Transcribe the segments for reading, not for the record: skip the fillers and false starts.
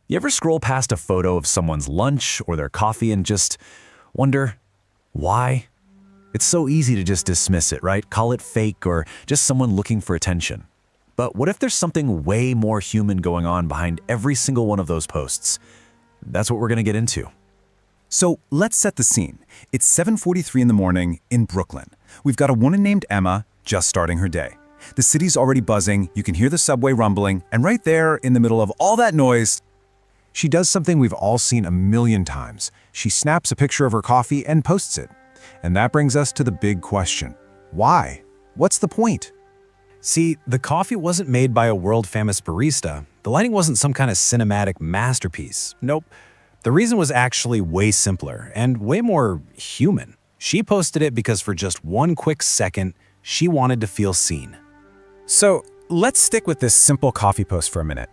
You ever scroll past a photo of someone's lunch or their coffee and just wonder, why? It's so easy to just dismiss it, right? Call it fake or just someone looking for attention. But what if there's something way more human going on behind every single one of those posts? That's what we're going to get into. So let's set the scene. It's 7:43 in the morning in Brooklyn. We've got a woman named Emma just starting her day. The city's already buzzing, you can hear the subway rumbling, and right there in the middle of all that noise, she does something we've all seen a million times. She snaps a picture of her coffee and posts it. And that brings us to the big question. Why? What's the point? See, the coffee wasn't made by a world-famous barista. The lighting wasn't some kind of cinematic masterpiece. Nope. The reason was actually way simpler and way more human. She posted it because for just one quick second, she wanted to feel seen. So let's stick with this simple coffee post for a minute.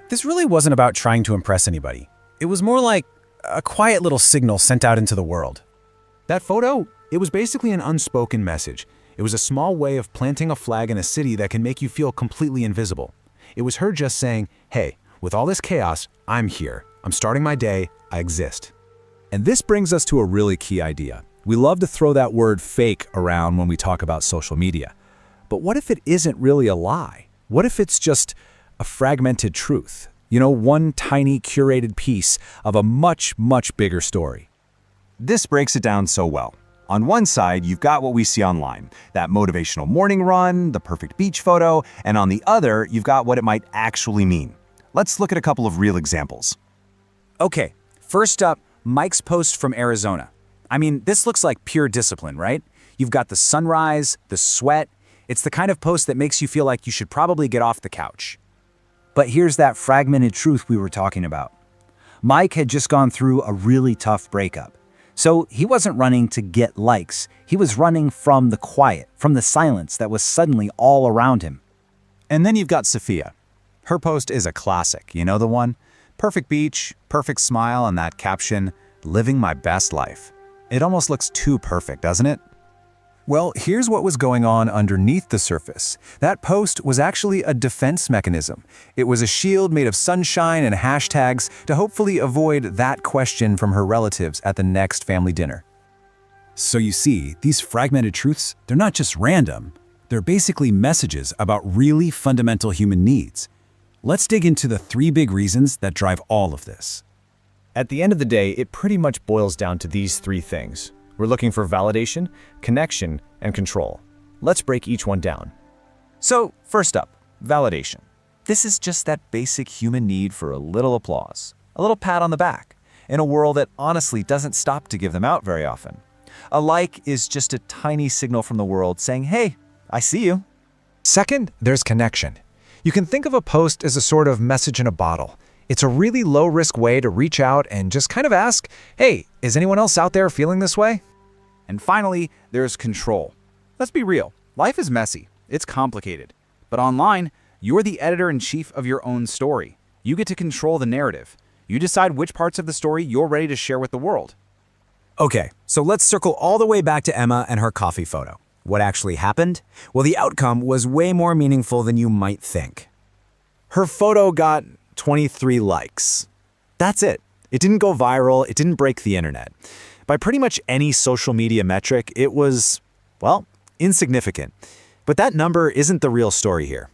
This really wasn't about trying to impress anybody. It was more like a quiet little signal sent out into the world. That photo, it was basically an unspoken message. It was a small way of planting a flag in a city that can make you feel completely invisible. It was her just saying, hey, with all this chaos, I'm here. I'm starting my day. I exist. And this brings us to a really key idea. We love to throw that word fake around when we talk about social media. But what if it isn't really a lie? What if it's just a fragmented truth? You know, one tiny curated piece of a much, much bigger story. This breaks it down so well. On one side, you've got what we see online, that motivational morning run, the perfect beach photo, and on the other, you've got what it might actually mean. Let's look at a couple of real examples. Okay, first up, Mike's post from Arizona. I mean, this looks like pure discipline, right? You've got the sunrise, the sweat. It's the kind of post that makes you feel like you should probably get off the couch. But here's that fragmented truth we were talking about. Mike had just gone through a really tough breakup. So he wasn't running to get likes. He was running from the quiet, from the silence that was suddenly all around him. And then you've got Sophia. Her post is a classic, you know the one? Perfect beach, perfect smile, and that caption, living my best life. It almost looks too perfect, doesn't it? Well, here's what was going on underneath the surface. That post was actually a defense mechanism. It was a shield made of sunshine and hashtags to hopefully avoid that question from her relatives at the next family dinner. So you see, these fragmented truths, they're not just random. They're basically messages about really fundamental human needs. Let's dig into the 3 big reasons that drive all of this. At the end of the day, it pretty much boils down to these 3 things. We're looking for validation, connection, and control. Let's break each one down. So, first up, validation. This is just that basic human need for a little applause, a little pat on the back, in a world that honestly doesn't stop to give them out very often. A like is just a tiny signal from the world saying, hey, I see you. Second, there's connection. You can think of a post as a sort of message in a bottle. It's a really low-risk way to reach out and just kind of ask, hey, is anyone else out there feeling this way? And finally, there's control. Let's be real. Life is messy. It's complicated. But online, you're the editor-in-chief of your own story. You get to control the narrative. You decide which parts of the story you're ready to share with the world. Okay, so let's circle all the way back to Emma and her coffee photo. What actually happened? Well, the outcome was way more meaningful than you might think. Her photo got 23 likes. That's it. It didn't go viral. It didn't break the internet. By pretty much any social media metric, it was, well, insignificant. But that number isn't the real story here.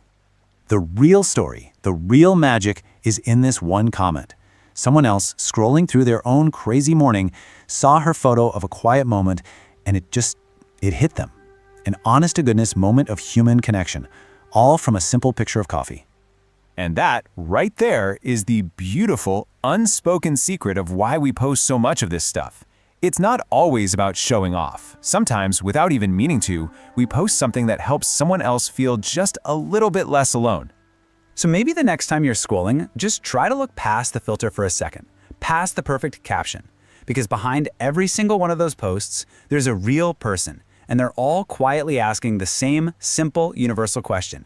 The real story, the real magic is in this one comment. Someone else, scrolling through their own crazy morning, saw her photo of a quiet moment, and it hit them. An honest-to-goodness moment of human connection, all from a simple picture of coffee. And that, right there, is the beautiful, unspoken secret of why we post so much of this stuff. It's not always about showing off. Sometimes, without even meaning to, we post something that helps someone else feel just a little bit less alone. So maybe the next time you're scrolling, just try to look past the filter for a second, past the perfect caption. Because behind every single one of those posts, there's a real person, and they're all quietly asking the same simple, universal question.